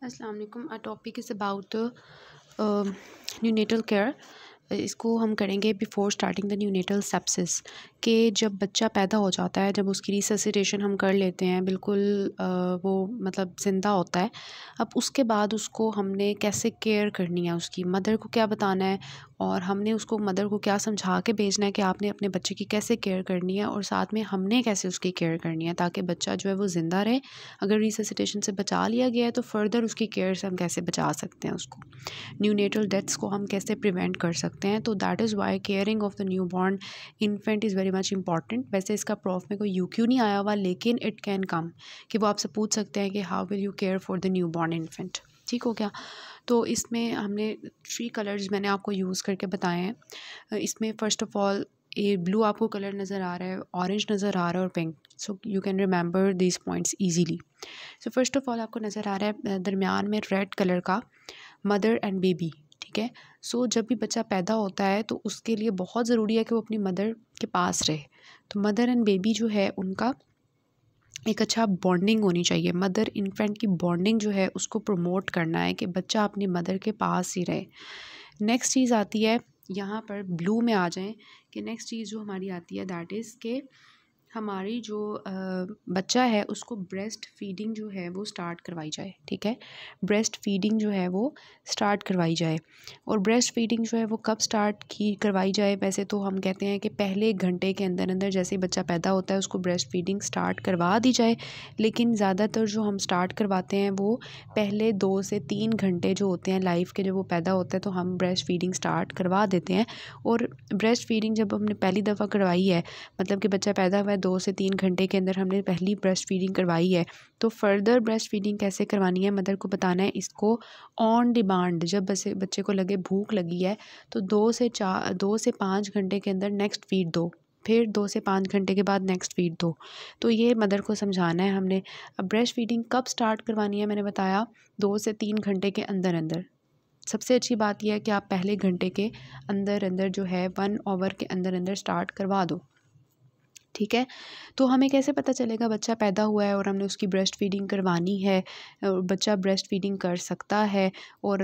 अस्सलाम वालेकुम। Our topic is about neonatal care. इसको हम करेंगे before starting the neonatal sepsis कि जब बच्चा पैदा हो जाता है, जब उसकी रिससिटेशन हम कर लेते हैं, बिल्कुल वो मतलब ज़िंदा होता है। अब उसके बाद उसको हमने कैसे केयर करनी है, उसकी मदर को क्या बताना है और हमने उसको मदर को क्या समझा के भेजना है कि आपने अपने बच्चे की कैसे केयर करनी है और साथ में हमने कैसे उसकी केयर करनी है ताकि बच्चा जो है वो ज़िंदा रहे। अगर रिससिटेशन से बचा लिया गया है तो फर्दर उसकी केयर से हम कैसे बचा सकते हैं उसको, न्यूनेटल डेथ्स को हम कैसे प्रिवेंट कर सकते हैं। तो that is why caring of the new born infant is very much important. वैसे इसका प्रॉफ में कोई यूक्यू नहीं आया हुआ, लेकिन इट कैन कम कि वो आपसे पूछ सकते हैं कि how will you care for the new born infant. ठीक हो गया। तो इसमें हमने 3 कलर्स मैंने आपको यूज़ करके बताए हैं। इसमें फ़र्स्ट ऑफ़ ऑल ये ब्लू आपको कलर नज़र आ रहा है, ऑरेंज नज़र आ रहा है और pink. So you can remember these points easily. So first of all आपको नज़र आ रहा है दरमियान में रेड कलर का मदर एंड बेबी। ठीक है। सो जब भी बच्चा पैदा होता है तो उसके लिए बहुत ज़रूरी है कि वो अपनी मदर के पास रहे। तो मदर एंड बेबी जो है उनका एक अच्छा बॉन्डिंग होनी चाहिए। मदर इन्फेंट की बॉन्डिंग जो है उसको प्रमोट करना है कि बच्चा अपनी मदर के पास ही रहे। नेक्स्ट चीज़ आती है, यहाँ पर ब्लू में आ जाएं कि नेक्स्ट चीज़ जो हमारी आती है दैट इज़ के हमारी जो बच्चा है उसको ब्रेस्ट फीडिंग जो है वो स्टार्ट करवाई जाए। ठीक है। ब्रेस्ट फीडिंग जो है वो स्टार्ट करवाई जाए। और ब्रेस्ट फीडिंग जो है वो कब स्टार्ट की करवाई जाए, वैसे तो हम कहते हैं कि पहले 1 घंटे के अंदर अंदर जैसे ही बच्चा पैदा होता है उसको ब्रेस्ट फीडिंग स्टार्ट करवा दी जाए। लेकिन ज़्यादातर जो हम स्टार्ट करवाते हैं वो पहले 2 से 3 घंटे जो होते हैं लाइफ के, जब वो पैदा होता है तो हम ब्रेस्ट फीडिंग स्टार्ट करवा देते हैं। और ब्रेस्ट फीडिंग जब हमने पहली दफ़ा करवाई है, मतलब कि बच्चा पैदा हुआ है 2 से 3 घंटे के अंदर हमने पहली ब्रेस्ट फीडिंग करवाई है, तो फर्दर ब्रेस्ट फीडिंग कैसे करवानी है मदर को बताना है। इसको ऑन डिमांड, जब बच्चे को लगे भूख लगी है तो 2 से 5 घंटे के अंदर नेक्स्ट फीड दो, फिर 2 से 5 घंटे के बाद नेक्स्ट फीड दो। तो ये मदर को समझाना है हमने। अब ब्रेस्ट फीडिंग कब स्टार्ट करवानी है, मैंने बताया 2 से 3 घंटे के अंदर अंदर। सबसे अच्छी बात यह है कि आप पहले घंटे के अंदर अंदर जो है 1 आवर के अंदर अंदर स्टार्ट करवा दो। ठीक है। तो हमें कैसे पता चलेगा बच्चा पैदा हुआ है और हमने उसकी ब्रेस्ट फीडिंग करवानी है और बच्चा ब्रेस्ट फीडिंग कर सकता है। और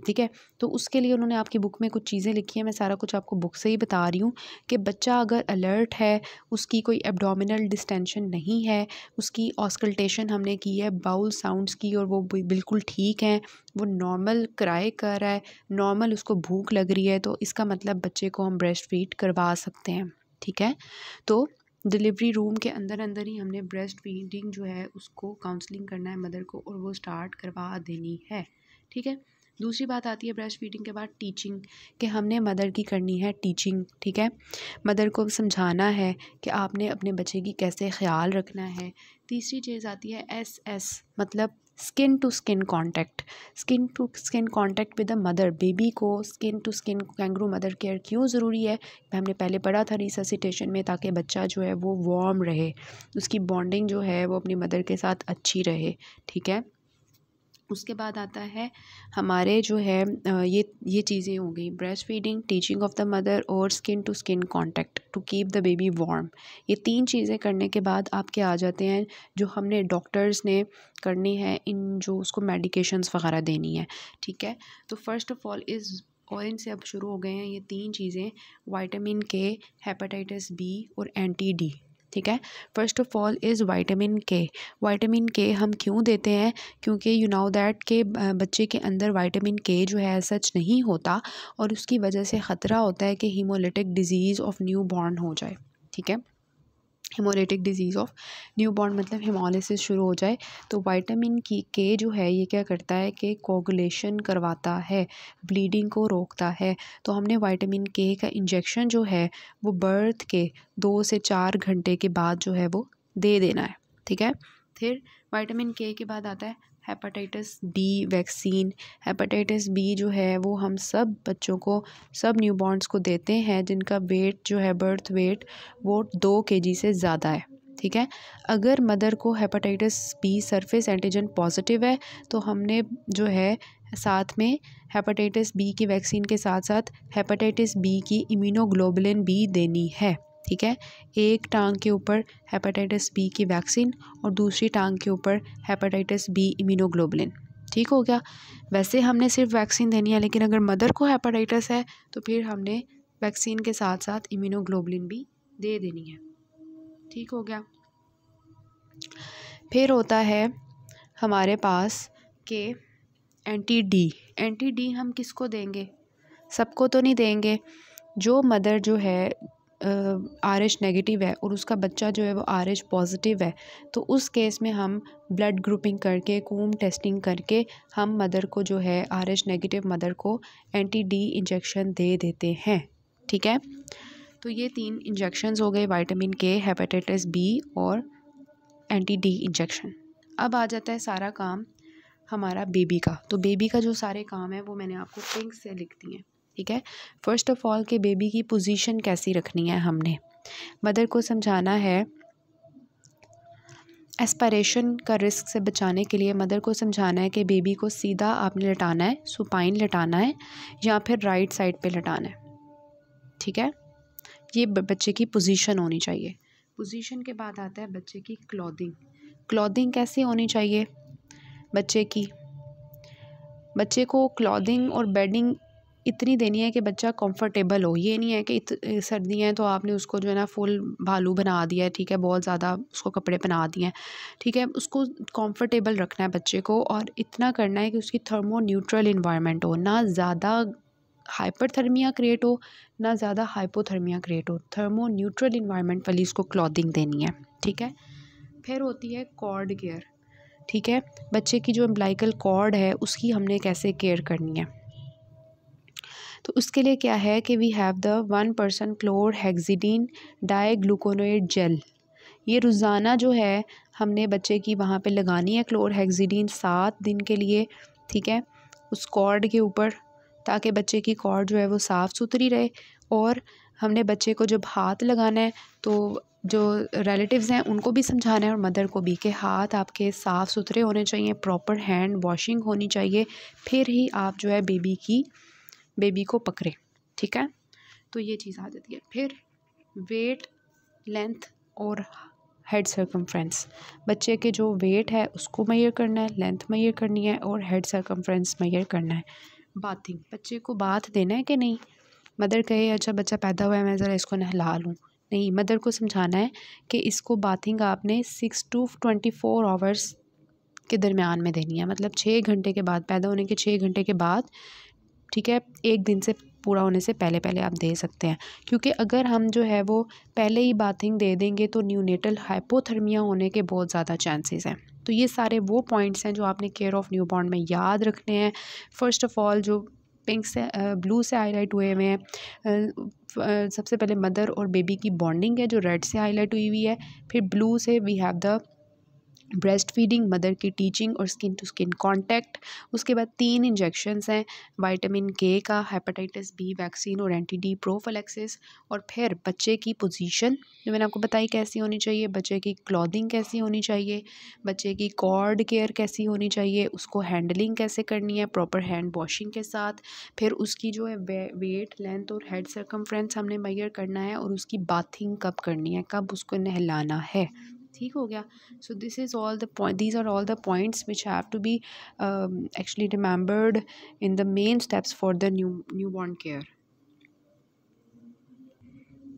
ठीक है। तो उसके लिए उन्होंने आपकी बुक में कुछ चीज़ें लिखी हैं, मैं सारा कुछ आपको बुक से ही बता रही हूँ कि बच्चा अगर अलर्ट है, उसकी कोई एब्डोमिनल डिस्टेंशन नहीं है, उसकी ऑस्कल्टेशन हमने की है बाउल साउंड्स की और वो बिल्कुल ठीक हैं, वो नॉर्मल क्राई कर रहा है, नॉर्मल उसको भूख लग रही है, तो इसका मतलब बच्चे को हम ब्रेस्ट फीड करवा सकते हैं। ठीक है। तो डिलीवरी रूम के अंदर अंदर ही हमने ब्रेस्ट फीडिंग जो है उसको काउंसलिंग करना है मदर को और वो स्टार्ट करवा देनी है। ठीक है। दूसरी बात आती है ब्रेस्ट फीडिंग के बाद टीचिंग, कि हमने मदर की करनी है टीचिंग। ठीक है। मदर को समझाना है कि आपने अपने बच्चे की कैसे ख्याल रखना है। तीसरी चीज़ आती है SS, मतलब skin to skin contact. Skin to skin contact with the mother. Baby को skin to skin kangaroo mother care क्यों ज़रूरी है, हमने पहले पढ़ा था रिससिटेशन में, ताकि बच्चा जो है वो वार्म रहे, उसकी बॉन्डिंग जो है वो अपनी मदर के साथ अच्छी रहे। ठीक है। उसके बाद आता है हमारे जो है ये चीज़ें हो गई, breast feeding, teaching of the mother और skin to skin contact to keep the baby warm. ये 3 चीज़ें करने के बाद आपके आ जाते हैं जो हमने डॉक्टर्स ने करनी है, इन जो उसको मेडिकेशंस वगैरह देनी है। ठीक है। तो फर्स्ट ऑफ ऑल इज़, और इनसे अब शुरू हो गए हैं ये 3 चीज़ें, विटामिन के, हेपेटाइटिस बी और एंटी डी। ठीक है। First of all is vitamin के। विटामिन के हम क्यों देते हैं, क्योंकि यू नो दैट के बच्चे के अंदर विटामिन के जो है सच नहीं होता और उसकी वजह से ख़तरा होता है कि haemolytic disease of new born हो जाए। ठीक है। Haemolytic disease of new born मतलब हेमोलिसिस शुरू हो जाए। तो विटामिन की के जो है ये क्या करता है कि कोगुलेशन करवाता है, ब्लीडिंग को रोकता है। तो हमने विटामिन के का इंजेक्शन जो है वो बर्थ के 2 से 4 घंटे के बाद जो है वो दे देना है। ठीक है। फिर विटामिन के के बाद आता है hepatitis B vaccine. Hepatitis B जो है वो हम सब बच्चों को, सब न्यूबॉर्न्स को देते हैं जिनका वेट जो है, बर्थ वेट, वो 2 kg से ज़्यादा है। ठीक है। अगर मदर को hepatitis B surface antigen positive है तो हमने जो है साथ में हेपेटाइटिस बी की वैक्सीन के साथ साथ हेपेटाइटिस बी की इम्यूनोग्लोबुलिन भी देनी है। ठीक है। एक टांग के ऊपर हेपेटाइटिस बी की वैक्सीन और दूसरी टांग के ऊपर हेपेटाइटिस बी इम्यूनोग्लोबुलिन। ठीक हो गया। वैसे हमने सिर्फ वैक्सीन देनी है, लेकिन अगर मदर को हेपेटाइटिस है तो फिर हमने वैक्सीन के साथ साथ इम्यूनोग्लोबुलिन भी दे देनी है। ठीक हो गया। फिर होता है हमारे पास के एंटी डी हम किसको देंगे? सबको तो नहीं देंगे। जो मदर जो है RH नेगेटिव है और उसका बच्चा जो है वो RH पॉजिटिव है, तो उस केस में हम ब्लड ग्रुपिंग करके, कूम टेस्टिंग करके हम मदर को जो है RH नेगेटिव मदर को एंटी डी इंजेक्शन दे देते हैं। ठीक है। तो ये 3 इंजेक्शंस हो गए, विटामिन के, हेपेटाइटिस बी और एंटी डी इंजेक्शन। अब आ जाता है सारा काम हमारा बेबी का। तो बेबी का जो सारे काम है वो मैंने आपको पिंक से लिख दिए हैं। ठीक है। फर्स्ट ऑफ ऑल कि बेबी की पोजीशन कैसी रखनी है, हमने मदर को समझाना है। एस्पिरेशन का रिस्क से बचाने के लिए मदर को समझाना है कि बेबी को सीधा आपने लटाना है, सुपाइन लटाना है या फिर राइट साइड पे लटाना है। ठीक है। ये बच्चे की पोजीशन होनी चाहिए। पोजीशन के बाद आता है बच्चे की क्लॉथिंग कैसी होनी चाहिए बच्चे को क्लॉथिंग और बेडिंग इतनी देनी है कि बच्चा कंफर्टेबल हो। ये नहीं है कि सर्दियाँ हैं तो आपने उसको जो है ना फुल भालू बना दिया है, ठीक है, बहुत ज़्यादा उसको कपड़े पहना दिए हैं। ठीक है। उसको कंफर्टेबल रखना है बच्चे को, और इतना करना है कि उसकी थर्मो न्यूट्रल इन्वायरमेंट हो, ना ज़्यादा हाइपरथर्मिया क्रिएट हो ना ज़्यादा हाइपोथर्मिया क्रिएट हो। थर्मो न्यूट्रल इन्वायरमेंट वाली उसको क्लॉथिंग देनी है। ठीक है। फिर होती है कॉर्ड केयर। ठीक है। बच्चे की जो एम्ब्लाइकल कॉर्ड है उसकी हमने कैसे केयर करनी है, तो उसके लिए क्या है कि we have the 1% chlorhexidine digluconate gel. ये रोज़ाना जो है हमने बच्चे की वहाँ पे लगानी है क्लोरहेक्सिडिन 7 दिन के लिए। ठीक है। उस कॉर्ड के ऊपर, ताकि बच्चे की कॉर्ड जो है वो साफ़ सुथरी रहे। और हमने बच्चे को जब हाथ लगाना है तो जो रिलेटिव्स हैं उनको भी समझाना है और मदर को भी कि हाथ आपके साफ़ सुथरे होने चाहिए, प्रॉपर हैंड वॉशिंग होनी चाहिए, फिर ही आप जो है बेबी को पकड़े। ठीक है। तो ये चीज़ आ जाती है। फिर वेट, लेंथ और हेड सर्कमफ्रेंस। बच्चे के जो वेट है उसको मेजर करना है, लेंथ मेजर करनी है और हेड सर्कमफ्रेंस मेजर करना है। बाथिंग, बच्चे को बाथ देना है कि नहीं। मदर कहे अच्छा बच्चा पैदा हुआ है मैं ज़रा इसको नहला लूँ, नहीं, मदर को समझाना है कि इसको बाथिंग आपने 6 to 24 आवर्स के दरमियान में देनी है, मतलब 6 घंटे के बाद, पैदा होने के 6 घंटे के बाद। ठीक है। 1 दिन से पूरा होने से पहले पहले आप दे सकते हैं, क्योंकि अगर हम जो है वो पहले ही बाथिंग दे देंगे तो न्यूनेटल हाइपोथर्मिया होने के बहुत ज़्यादा चांसेस हैं। तो ये सारे वो पॉइंट्स हैं जो आपने केयर ऑफ़ न्यूबॉर्न में याद रखने हैं। फ़र्स्ट ऑफ़ ऑल जो पिंक से ब्लू से हाईलाइट हुए हुए हैं, सबसे पहले मदर और बेबी की बॉन्डिंग है जो रेड से हाईलाइट हुई हुई है। फिर ब्लू से we have the breast feeding, mother की टीचिंग और स्किन टू स्किन कांटेक्ट। उसके बाद 3 इंजेक्शंस हैं, विटामिन के का, हेपेटाइटिस बी वैक्सीन और एंटी डी प्रोफिलैक्सिस। और फिर बच्चे की पोजीशन जो मैंने आपको बताई कैसी होनी चाहिए, बच्चे की क्लॉथिंग कैसी होनी चाहिए, बच्चे की कॉर्ड केयर कैसी होनी चाहिए, उसको हैंडलिंग कैसे करनी है प्रॉपर हैंड वॉशिंग के साथ। फिर उसकी जो है वेट, लेंथ और हेड सर्कमफ्रेंस हमने मेजर करना है, और उसकी बाथिंग कब करनी है, कब उसको नहलाना है। ठीक हो गया। So this is all the point, these are all the points which have to be actually remembered in the main steps for the newborn care.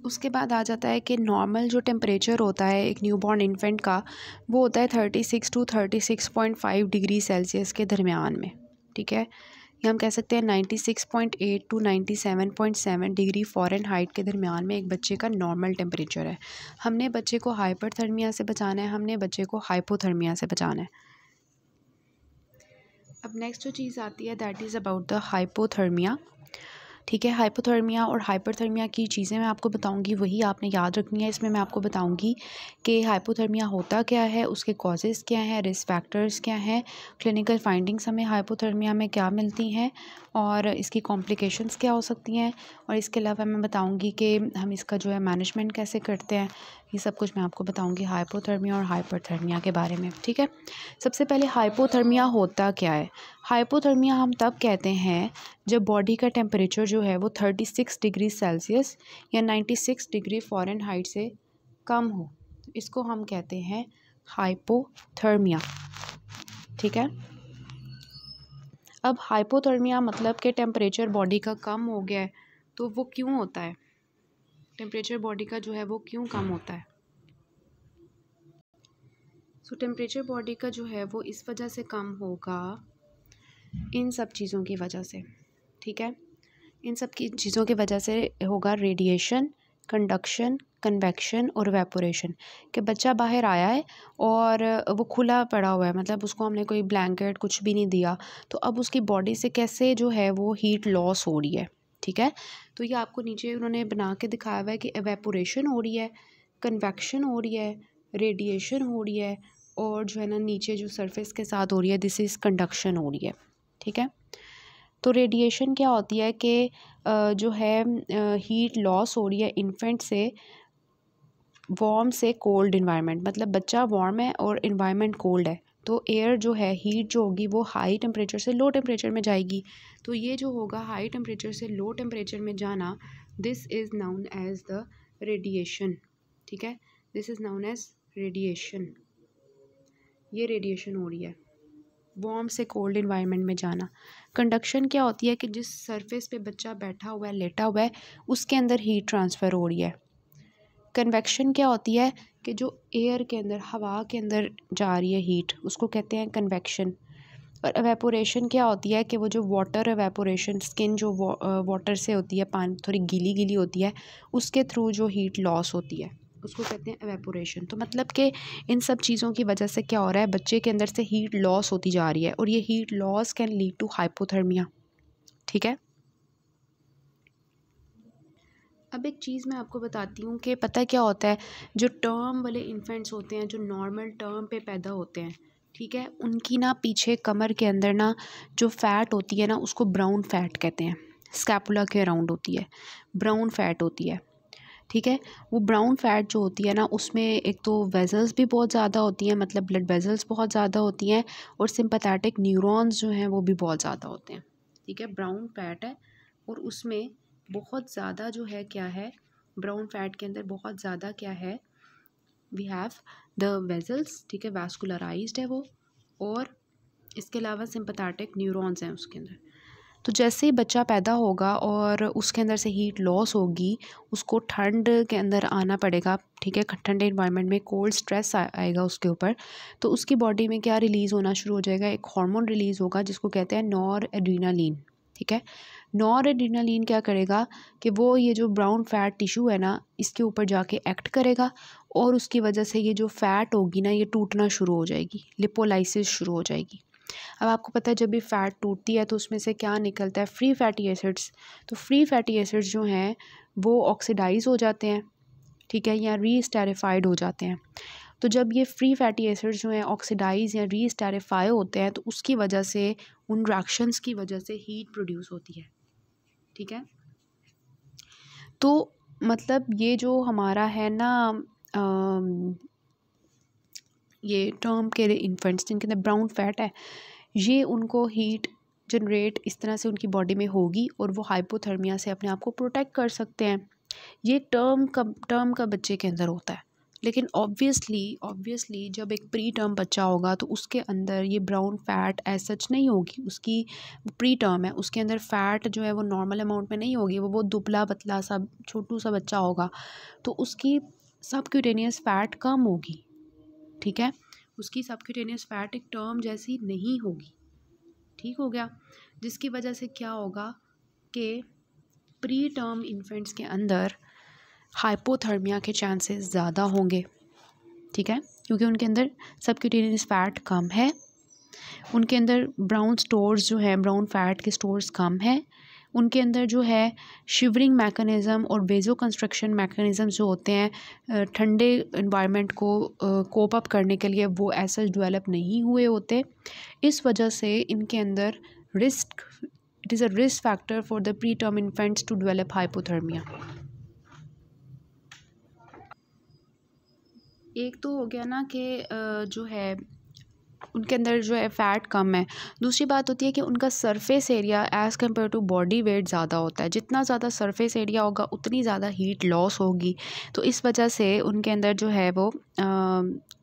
उसके बाद आ जाता है कि नॉर्मल जो टेम्परेचर होता है एक न्यूबॉर्न इन्फेंट का, वो होता है 36 to 36.5 डिग्री सेल्सियस के दरमियान में। ठीक है। या हम कह सकते हैं 96.8 to 97.7 डिग्री फ़ारेनहाइट के दरमियान में एक बच्चे का नॉर्मल टेम्परेचर है। हमने बच्चे को हाइपरथर्मिया से बचाना है, हमने बच्चे को हाइपोथर्मिया से बचाना है। अब नेक्स्ट जो चीज़ आती है that is about the hypothermia. ठीक है। हाइपोथर्मिया और हाइपरथर्मिया की चीज़ें मैं आपको बताऊंगी, वही आपने याद रखनी है। इसमें मैं आपको बताऊंगी कि हाइपोथर्मिया होता क्या है, उसके कॉजेज़ क्या हैं, रिस्क फैक्टर्स क्या हैं, क्लिनिकल फाइंडिंग्स हमें हाइपोथर्मिया में क्या मिलती हैं और इसकी कॉम्प्लिकेशंस क्या हो सकती हैं। और इसके अलावा मैं बताऊंगी कि हम इसका जो है मैनेजमेंट कैसे करते हैं। ये सब कुछ मैं आपको बताऊंगी हाइपोथर्मिया और हाइपरथर्मिया के बारे में। ठीक है। सबसे पहले हाइपोथर्मिया होता क्या है। हाइपोथर्मिया हम तब कहते हैं जब बॉडी का टेम्परेचर जो है वो 36 डिग्री सेल्सियस या 96 डिग्री फ़ारेनहाइट से कम हो, तो इसको हम कहते हैं हाइपोथर्मिया। ठीक है। अब हाइपोथर्मिया मतलब कि टेम्परेचर बॉडी का कम हो गया है। तो वो क्यों होता है, टेम्परेचर बॉडी का जो है वो क्यों कम होता है? सो टेम्परेचर बॉडी का जो है वो इस वजह से कम होगा, इन सब चीज़ों की वजह से, ठीक है। इन सब की चीज़ों की वजह से होगा रेडिएशन, कंडक्शन, कन्वेक्शन और इवेपोरेशन। कि बच्चा बाहर आया है और वो खुला पड़ा हुआ है, मतलब उसको हमने कोई ब्लैंकेट कुछ भी नहीं दिया, तो अब उसकी बॉडी से कैसे जो है वो हीट लॉस हो रही है, ठीक है। तो ये आपको नीचे उन्होंने बना के दिखाया हुआ है कि इवेपोरेशन हो रही है, कन्वेक्शन हो रही है, रेडिएशन हो रही है, और जो है ना नीचे जो सरफेस के साथ हो रही है दिस इज़ कंडक्शन हो रही है, ठीक है। तो रेडिएशन क्या होती है कि जो है हीट लॉस हो रही है इन्फेंट से वार्म से कोल्ड इन्वायरमेंट, मतलब बच्चा वार्म है और इन्वायरमेंट कोल्ड है, तो एयर जो है हीट जो होगी वो हाई टेम्परेचर से लो टेम्परेचर में जाएगी। तो ये जो होगा हाई टेम्परेचर से लो टेम्परेचर में जाना, this is known as the radiation, ठीक है। This is known as radiation, ये रेडिएशन हो रही है वार्म से कोल्ड इन्वायरमेंट में जाना। कंडक्शन क्या होती है कि जिस सरफेस पे बच्चा बैठा हुआ है, लेटा हुआ है, उसके अंदर हीट ट्रांसफ़र हो रही है। कन्वेक्शन क्या होती है कि जो एयर के अंदर, हवा के अंदर जा रही है हीट, उसको कहते हैं कन्वेक्शन। और एवेपोरेशन क्या होती है कि वो जो वाटर एवेपोरेशन, स्किन जो वाटर से होती है, पानी थोड़ी गीली गीली होती है, उसके थ्रू जो हीट लॉस होती है उसको कहते हैं एवेपोरेशन। तो मतलब कि इन सब चीज़ों की वजह से क्या हो रहा है, बच्चे के अंदर से हीट लॉस होती जा रही है, और ये heat loss can lead to hypothermia, ठीक है। अब एक चीज़ मैं आपको बताती हूँ कि पता क्या होता है, जो टर्म वाले इन्फेंट्स होते हैं, जो नॉर्मल टर्म पे पैदा होते हैं, ठीक है, उनकी ना पीछे कमर के अंदर ना जो फ़ैट होती है ना, उसको ब्राउन फ़ैट कहते हैं। स्कैपुला के अराउंड होती है, ब्राउन फ़ैट होती है, ठीक है। वो ब्राउन फ़ैट जो होती है ना, उसमें एक तो वेजल्स भी बहुत ज़्यादा होती हैं, मतलब ब्लड वेजल्स बहुत ज़्यादा होती हैं, और सिंपैथेटिक न्यूरॉन्स जो हैं वो भी बहुत ज़्यादा होते हैं, ठीक है। ब्राउन फ़ैट है और उसमें बहुत ज़्यादा जो है क्या है, ब्राउन फ़ैट के अंदर बहुत ज़्यादा क्या है, वी हैव द वेजल्स, ठीक है, वैस्कुलराइज्ड है वो, और इसके अलावा सिंपैथेटिक न्यूरॉन्स हैं उसके अंदर। तो जैसे ही बच्चा पैदा होगा और उसके अंदर से हीट लॉस होगी, उसको ठंड के अंदर आना पड़ेगा, ठीक है, ठंडे इन्वायरमेंट में कोल्ड स्ट्रेस आएगा उसके ऊपर, तो उसकी बॉडी में क्या रिलीज़ होना शुरू हो जाएगा, एक हार्मोन रिलीज़ होगा जिसको कहते हैं नॉर एड्रीनालिन, ठीक है। नॉर एड्रीनालिन क्या करेगा कि वो ये जो ब्राउन फैट टिश्यू है ना, इसके ऊपर जाके एक्ट करेगा, और उसकी वजह से ये जो फ़ैट होगी ना, ये टूटना शुरू हो जाएगी, लिपोलाइसिस शुरू हो जाएगी। अब आपको पता है जब भी फ़ैट टूटती है तो उसमें से क्या निकलता है, फ्री फैटी एसिड्स। तो फ्री फैटी एसिड्स जो हैं वो ऑक्सीडाइज हो जाते हैं, ठीक है, या रीस्टेरिफाइड हो जाते हैं। तो जब ये फ्री फैटी एसिड्स जो हैं ऑक्सीडाइज या रीस्टेरिफाई होते हैं, तो उसकी वजह से, उन रिएक्शंस की वजह से हीट प्रोड्यूस होती है, ठीक है। तो मतलब ये जो हमारा है ना, ये टर्म के इन्फेंट्स जिनके अंदर ब्राउन फैट है, ये उनको हीट जनरेट इस तरह से उनकी बॉडी में होगी और वो हाइपोथर्मिया से अपने आप को प्रोटेक्ट कर सकते हैं। ये टर्म का बच्चे के अंदर होता है। लेकिन ऑब्वियसली जब एक प्री टर्म बच्चा होगा तो उसके अंदर ये ब्राउन फैट एज सच नहीं होगी, उसकी प्री टर्म है, उसके अंदर फ़ैट जो है वो नॉर्मल अमाउंट में नहीं होगी, वो बहुत दुबला पतला सा छोटू सा बच्चा होगा, तो उसकी सबक्यूटेनियस फ़ैट कम होगी, ठीक है, उसकी सबक्यूटेनियस फ़ैट एक टर्म जैसी नहीं होगी, ठीक हो गया। जिसकी वजह से क्या होगा कि प्री टर्म इन्फेंट्स के अंदर हाइपोथर्मिया के चांसेस ज़्यादा होंगे, ठीक है, क्योंकि उनके अंदर सबक्यूटेनियस फ़ैट कम है, उनके अंदर ब्राउन स्टोर्स जो है, ब्राउन फैट के स्टोर्स कम है, उनके अंदर जो है शिवरिंग मैकेनिज़्म और वेजो कंस्ट्रक्शन मैकेनिज़्म जो होते हैं ठंडे इन्वायरमेंट को कोप अप करने के लिए, वो ऐसा डेवलप नहीं हुए होते। इस वजह से इनके अंदर risk, it is a risk factor for the preterm infants to develop hypothermia. एक तो हो गया ना कि जो है उनके अंदर जो है फ़ैट कम है। दूसरी बात होती है कि उनका surface area as compared to body weight ज़्यादा होता है। जितना ज़्यादा सरफेस एरिया होगा उतनी ज़्यादा हीट लॉस होगी, तो इस वजह से उनके अंदर जो है वो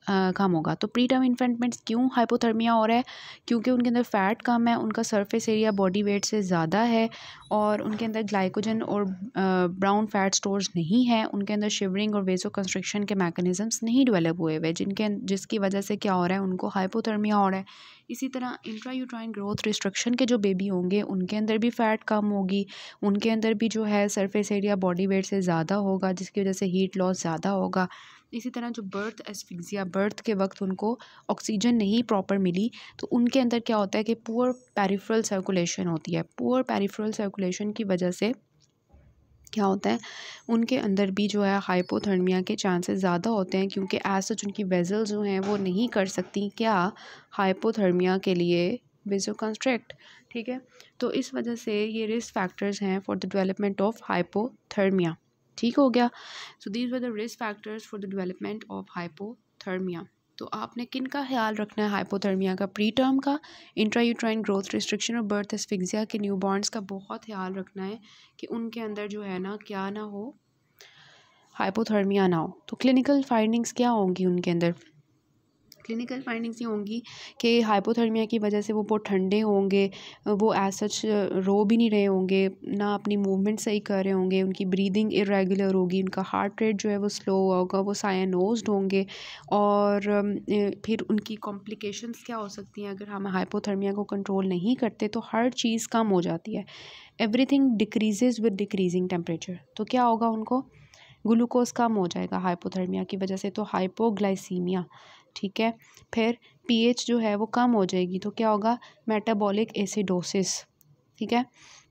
कम होगा। तो प्री टर्म इन्फेंट में क्यों हाइपोथर्मिया हो रहा है? क्योंकि उनके अंदर फ़ैट कम है, उनका सरफेस एरिया बॉडी वेट से ज़्यादा है और उनके अंदर ग्लाइकोजन और ब्राउन फैट स्टोर्स नहीं है, उनके अंदर शिवरिंग और वेसो कंस्ट्रिक्शन के मैकेनिज़म्स नहीं डेवलप हुए हुए, जिसकी वजह से क्या हो रहा है, उनको हाइपोथर्मिया हो रहा है। इसी तरह इंट्रायूट्राइन ग्रोथ रिस्ट्रिक्शन के जो बेबी होंगे उनके अंदर भी फ़ैट कम होगी, उनके अंदर भी जो है सरफेस एरिया बॉडी वेट से ज़्यादा होगा, जिसकी वजह से हीट लॉस ज़्यादा होगा। इसी तरह जो बर्थ एस्फिक्सिया, बर्थ के वक्त उनको ऑक्सीजन नहीं प्रॉपर मिली, तो उनके अंदर क्या होता है कि पुअर पेरिफेरल सर्कुलेशन होती है। पुअर पेरिफेरल सर्कुलेशन की वजह से क्या होता है, उनके अंदर भी जो है हाइपोथर्मिया के चांसेस ज़्यादा होते हैं, क्योंकि एज सच उनकी वेजल्स जो हैं वो नहीं कर सकती क्या हाइपोथर्मिया के लिए वेसो कंस्ट्रिक्ट। ठीक है, तो इस वजह से ये रिस्क फैक्टर्स हैं for the development of hypothermia. ठीक हो गया। So these were the risk factors for the development of hypothermia. तो आपने किन का ख्याल रखना है हाइपोथर्मिया का? प्री टर्म का, इंट्रायूट्राइन ग्रोथ रिस्ट्रिक्शन और बर्थ एस्फिक्सिया के न्यूबॉर्न्स का बहुत ख्याल रखना है कि उनके अंदर जो है ना क्या ना हो, हाइपोथर्मिया ना हो। तो क्लिनिकल फाइंडिंग्स क्या होंगी उनके अंदर? क्लिनिकल फाइंडिंग्स ये होंगी कि हाइपोथर्मिया की वजह से वो बहुत ठंडे होंगे, वो एज सच रो भी नहीं रहे होंगे, ना अपनी मूवमेंट सही कर रहे होंगे, उनकी ब्रीदिंग इरेगुलर होगी, उनका हार्ट रेट जो है वो स्लो होगा, वो सायानोज्ड होंगे। और फिर उनकी कॉम्प्लिकेशंस क्या हो सकती हैं अगर हम हाइपोथर्मिया को कंट्रोल नहीं करते? तो हर चीज़ कम हो जाती है, everything decreases with decreasing temperature. तो क्या होगा, उनको ग्लूकोज कम हो जाएगा हाइपोथर्मिया की वजह से, तो हाइपोग्लाइसीमिया। ठीक है, फिर पीएच जो है वो कम हो जाएगी, तो क्या होगा, मेटाबॉलिक एसिडोसिस। ठीक है,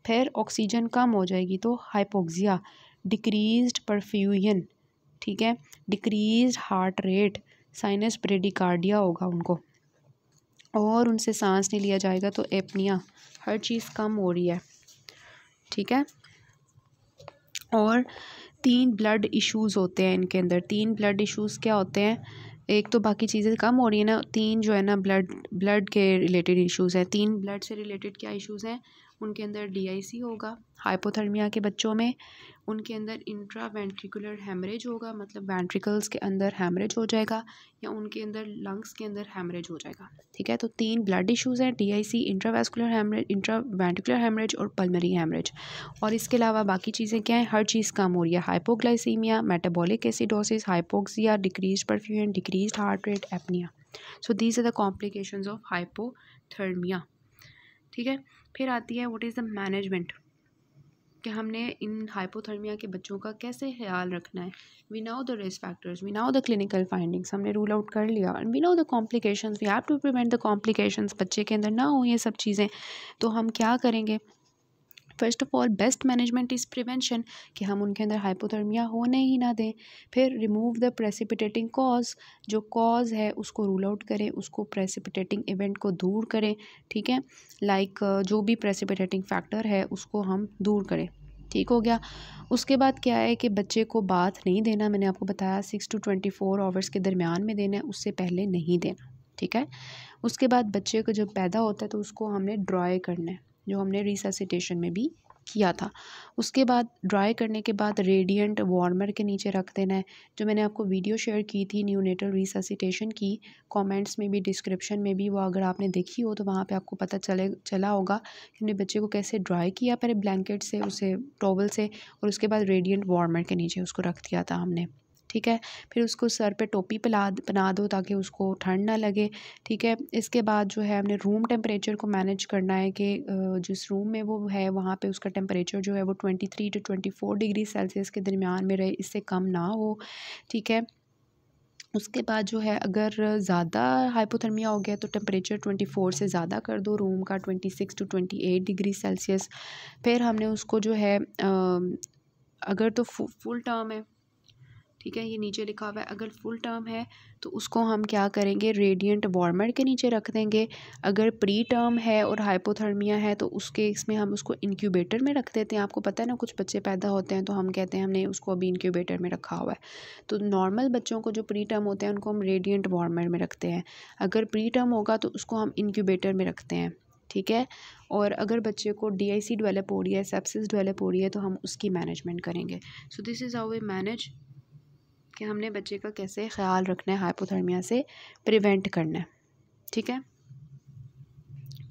फिर ऑक्सीजन कम हो जाएगी तो हाइपोक्सिया, डिक्रीज्ड परफ्यूजन। ठीक है, decreased heart rate, sinus bradycardia होगा उनको, और उनसे सांस नहीं लिया जाएगा तो एपनिया। हर चीज़ कम हो रही है। ठीक है, और 3 ब्लड इश्यूज़ होते हैं इनके अंदर। 3 ब्लड इश्यूज़ क्या होते हैं? एक तो बाकी चीज़ें कम हो रही है ना, 3 जो है ना ब्लड के रिलेटेड इश्यूज़ हैं। 3 ब्लड से रिलेटेड क्या इश्यूज़ हैं? उनके अंदर डीआईसी होगा हाइपोथर्मिया के बच्चों में, उनके अंदर इंट्रा वेंट्रिकुलर हेमरेज होगा, मतलब वेंट्रिकल्स के अंदर हेमरेज हो जाएगा, या उनके अंदर लंग्स के अंदर हेमरेज हो जाएगा। ठीक है, तो 3 ब्लड इश्यूज़ हैं, DIC, intravascular haemorrhage, intraventricular haemorrhage और पल्मरी हेमरेज। और इसके अलावा बाकी चीज़ें क्या हैं? हर चीज़ कम हो रही है, hypoglycaemia, metabolic acidosis, hypoxia, decrease perfusion, decrease heart rate, apnoea. So these are the complications of hypothermia. ठीक है, फिर आती है व्हाट इज़ द मैनेजमेंट, कि हमने इन हाइपोथर्मिया के बच्चों का कैसे ख्याल रखना है। We know the risk factors, we know the clinical findings, हमने रूल आउट कर लिया, and we know the complications, we have to prevent the complications, बच्चे के अंदर ना हो ये सब चीज़ें। तो हम क्या करेंगे? First of all best management is prevention, कि हम उनके अंदर हाइपोथर्मिया होने ही ना दें। फिर रिमूव द प्रेसिपिटेटिंग कॉज, जो कॉज है उसको रूल आउट करें, उसको प्रेसिपिटेटिंग इवेंट को दूर करें। ठीक है, लाइक जो भी प्रेसिपिटेटिंग फैक्टर है उसको हम दूर करें। ठीक हो गया। उसके बाद क्या है कि बच्चे को बाथ नहीं देना, मैंने आपको बताया 6 to 24 आवर्स के दरमियान में देना है, उससे पहले नहीं देना। ठीक है, उसके बाद बच्चे को जब पैदा होता है तो उसको हमने ड्राई करना है, जो हमने रिससिटेशन में भी किया था। उसके बाद ड्राई करने के बाद रेडिएंट वार्मर के नीचे रख देना है, जो मैंने आपको वीडियो शेयर की थी न्यूनेटल रिससिटेशन की, कमेंट्स में भी डिस्क्रिप्शन में भी, वो अगर आपने देखी हो तो वहाँ पे आपको पता चला होगा कि हमने बच्चे को कैसे ड्राई किया, पहले ब्लैंकेट से, उसे टॉवल से, और उसके बाद रेडिएंट वार्मर के नीचे उसको रख दिया था हमने। ठीक है, फिर उसको सर पे टोपी बना दो ताकि उसको ठंड ना लगे। ठीक है, इसके बाद जो है हमने रूम टेम्परेचर को मैनेज करना है कि जिस रूम में वो है वहाँ पे उसका टेम्परेचर जो है वो 23 to 24 डिग्री सेल्सियस के दरमियान में रहे, इससे कम ना हो। ठीक है, उसके बाद जो है अगर ज़्यादा हाइपोथर्मिया हो गया तो टेम्परेचर 24 से ज़्यादा कर दो रूम का, 26 to 28 डिग्री सेल्सियस। फिर हमने उसको जो है अगर तो फुल टर्म है, ठीक है, ये नीचे लिखा हुआ है, अगर फुल टर्म है तो उसको हम क्या करेंगे, रेडिएंट वार्मर के नीचे रख देंगे। अगर प्री टर्म है और हाइपोथर्मिया है तो उसके इसमें हम उसको इंक्यूबेटर में रख देते हैं। आपको पता है ना, कुछ बच्चे पैदा होते हैं तो हम कहते हैं हमने उसको अभी इंक्यूबेटर में रखा हुआ है। तो नॉर्मल बच्चों को जो प्री टर्म होते हैं उनको हम रेडिएंट वार्मर में रखते हैं, अगर प्री टर्म होगा तो उसको हम इंक्यूबेटर में रखते हैं। ठीक है, और अगर बच्चे को डीआईसी डेवलप हो रही है, सेप्सिस डेवलप हो रही है, तो हम उसकी मैनेजमेंट करेंगे। So this is how we manage कि हमने बच्चे का कैसे ख्याल रखना है, हाइपोथर्मिया से प्रिवेंट करना है, ठीक है।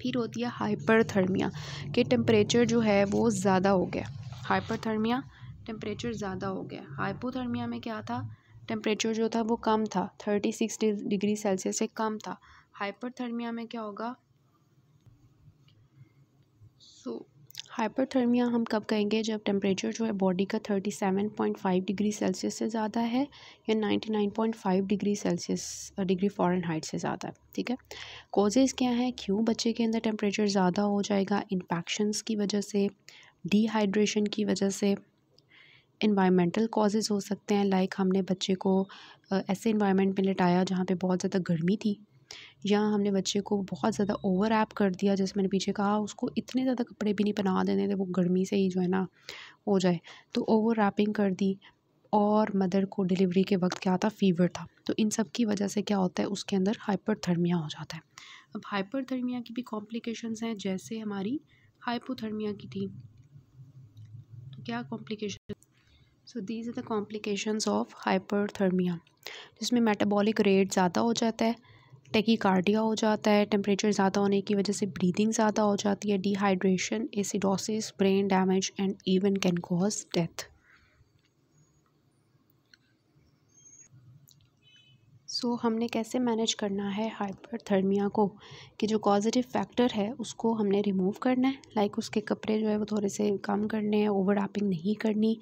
फिर होती है हाइपरथर्मिया कि टेम्परेचर जो है वो ज़्यादा हो गया। हाइपरथर्मिया टेम्परेचर ज़्यादा हो गया। हाइपोथर्मिया में क्या था, टेम्परेचर जो था वो कम था, 36 डिग्री सेल्सियस से कम था। हाइपरथर्मिया में क्या होगा, हाइपरथर्मिया हम कब कहेंगे, जब टेम्परेचर जो है बॉडी का 37.5 डिग्री सेल्सियस से ज़्यादा है या 99.5 डिग्री सेल्सियस डिग्री फ़ारेनहाइट से ज़्यादा है, ठीक है। कॉजेज़ क्या हैं, क्यों बच्चे के अंदर टेम्परेचर ज़्यादा हो जाएगा, इन्फेक्शंस की वजह से, डिहाइड्रेशन की वजह से, इन्वायरमेंटल कॉजेज़ हो सकते हैं, लाइक हमने बच्चे को ऐसे इन्वायरमेंट में लिटाया जहाँ पे बहुत ज़्यादा गर्मी थी, या हमने बच्चे को बहुत ज़्यादा ओवर ऐप कर दिया, जैसे मैंने पीछे कहा, उसको इतने ज़्यादा कपड़े भी नहीं पहना देने थे वो गर्मी से ही जो है ना हो जाए, तो ओवर रैपिंग कर दी। और मदर को डिलीवरी के वक्त क्या था, फ़ीवर था, तो इन सब की वजह से क्या होता है, उसके अंदर हाइपरथर्मिया हो जाता है। अब हाइपरथर्मिया की भी कॉम्प्लिकेशंस हैं, जैसे हमारी हाइपोथर्मिया की थी, तो क्या complication, so these are the complications of hyperthermia, जिसमें मेटाबॉलिक रेट ज़्यादा हो जाता है, टेकीकार्डिया हो जाता है, टेम्परेचर ज़्यादा होने की वजह से ब्रीदिंग ज़्यादा हो जाती है, dehydration, acidosis, brain damage and even can cause death. So हमने कैसे मैनेज करना है हाइपरथर्मिया को, कि जो कॉजेटिव फैक्टर है उसको हमने रिमूव करना है, लाइक उसके कपड़े जो है वो थोड़े से कम करने हैं, ओवर रैपिंग नहीं करनी,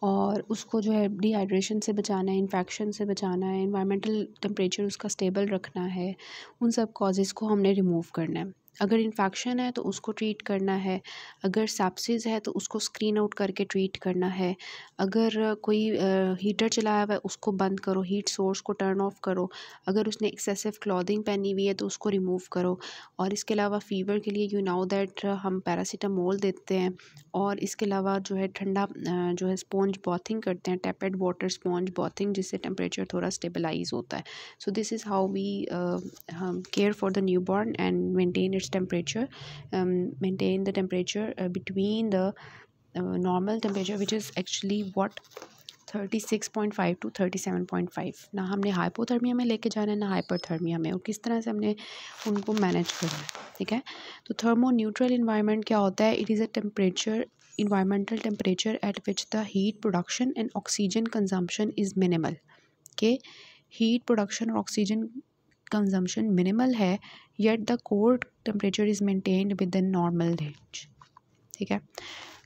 और उसको जो है डिहाइड्रेशन से बचाना है, इन्फेक्शन से बचाना है, इन्वायरमेंटल टेम्परेचर उसका स्टेबल रखना है, उन सब कॉजेज़ को हमने रिमूव करना है। अगर इन्फेक्शन है तो उसको ट्रीट करना है, अगर सेप्सिस है तो उसको स्क्रीन आउट करके ट्रीट करना है, अगर कोई हीटर चलाया हुआ है उसको बंद करो, हीट सोर्स को टर्न ऑफ करो, अगर उसने एक्सेसिव क्लॉथिंग पहनी हुई है तो उसको रिमूव करो। और इसके अलावा फ़ीवर के लिए यू नो दैट हम पैरासीटामोल देते हैं, और इसके अलावा जो है ठंडा जो है स्पॉन्ज बॉथिंग करते हैं, टैपेड वाटर स्पॉन्ज बॉथिंग, जिससे टेम्परेचर थोड़ा स्टेबलाइज होता है। So this is how we care for the newborn and maintain its temperature, maintain the temperature between the normal temperature which is actually what 36.5 to 37.5। ना हमने hypothermia में लेके जाना है ना हाइपरथर्मिया में, और किस तरह से हमने उनको मैनेज करना है, ठीक है। तो थर्मो न्यूट्रल इन्वायरमेंट क्या होता है, it is a temperature, environmental temperature at which the heat production and oxygen consumption is minimal, के हीट प्रोडक्शन और ऑक्सीजन कंजम्पशन मिनिमल है, yet the core temperature is maintained with the normal range, ठीक है।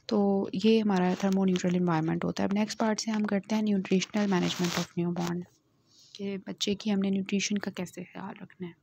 तो ये हमारा thermo neutral environment होता है। अब नेक्स्ट पार्ट से हम करते हैं nutritional management of new born, कि बच्चे की हमने न्यूट्रिशन का कैसे ख्याल रखना है।